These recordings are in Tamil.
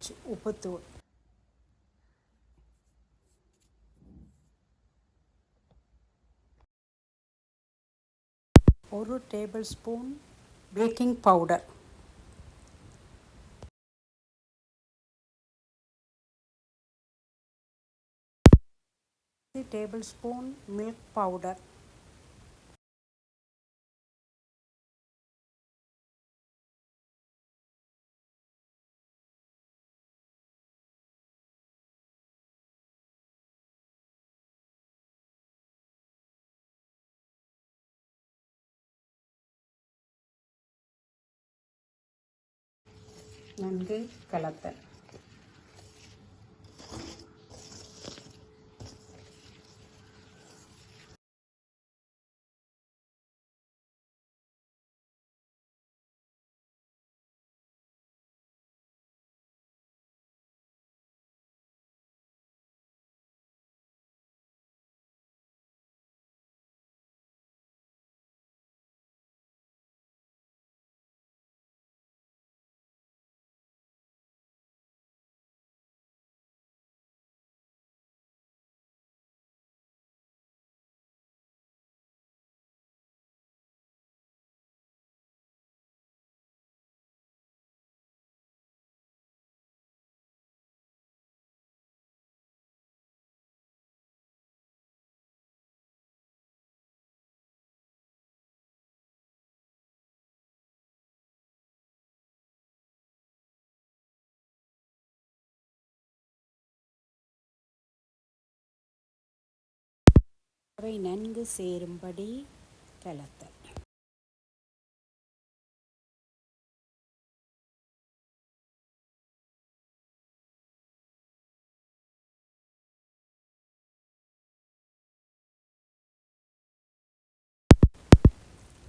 உப்புத்தூள், 1 table spoon baking powder, 1 table spoon milk powder, 4 கலத்தல். அவை நன்கு சேரும்படி கலத்தல்.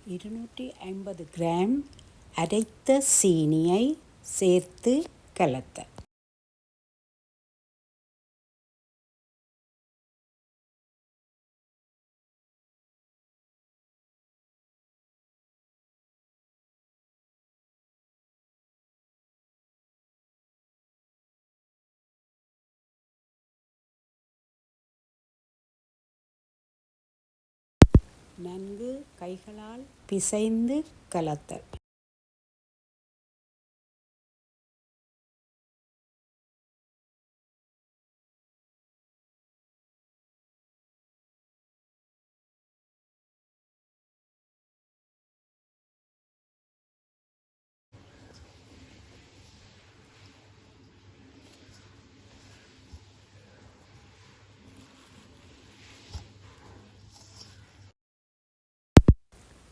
(250 கிராம் அரைத்த சீனியை சேர்த்து கலத்தல். நன்கு கைகளால் பிசைந்து கலத்தல்.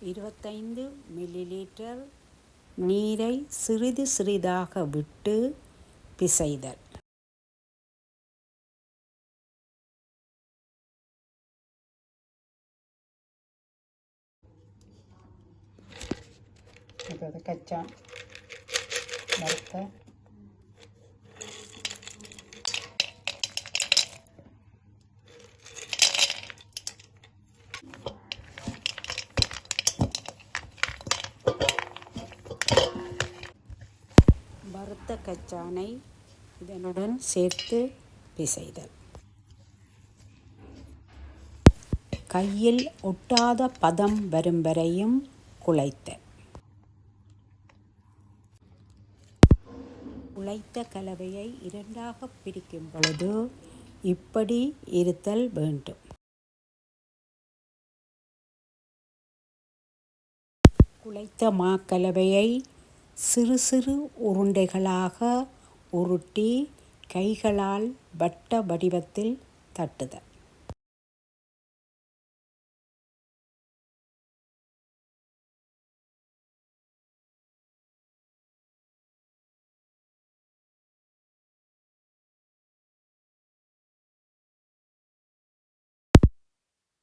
(25 மில்லிலிட்டர்) நீரை சிறிது சிறிதாக விட்டு பிசைதல். கச்சா வறுத்த கச்சானை இதனுடன் சேர்த்து பிசைதல். கையில் ஒட்டாத பதம் வரும் வரையும் குழைத்தல். குழைத்த கலவையை இரண்டாக பிரிக்கும் பொழுது இப்படி இருத்தல் வேண்டும். குழைத்த மாக்கலவையை சிறு சிறு உருண்டைகளாக உருட்டி கைகளால் வட்ட வடிவத்தில் தட்டுதல்.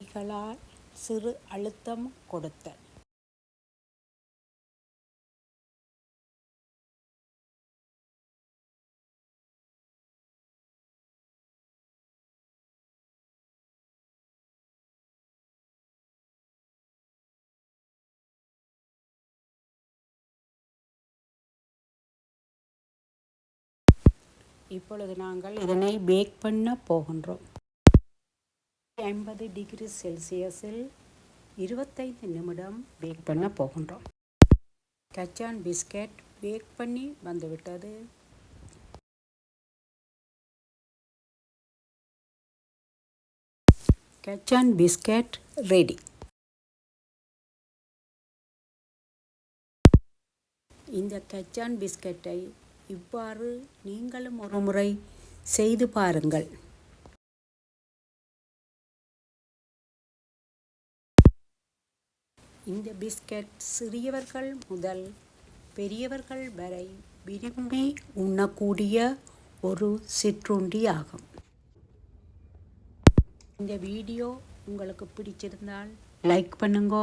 கைகளால் சிறு அழுத்தம் கொடுத்தல். இப்பொழுது நாங்கள் இதனை பேக் பண்ண போகின்றோம். 50 டிகிரி செல்சியஸில் 25 நிமிடம் பேக் பண்ண போகின்றோம். கச்சான் பிஸ்கட் பேக் பண்ணி வந்துவிட்டது. கச்சான் பிஸ்கட் ரெடி. இந்த கச்சான் பிஸ்கட்டை இவ்வாறு நீங்களும் ஒரு முறை செய்து பாருங்கள். இந்த பிஸ்கட் சிறியவர்கள் முதல் பெரியவர்கள் வரை விரும்பி உண்ணக்கூடிய ஒரு சிற்றுண்டி ஆகும். இந்த வீடியோ உங்களுக்கு பிடிச்சிருந்தால் லைக் பண்ணுங்க,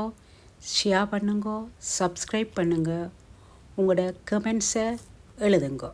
ஷேர் பண்ணுங்க, சப்ஸ்கிரைப் பண்ணுங்க, உங்களோட கமெண்ட்ஸை எழுதுங்க.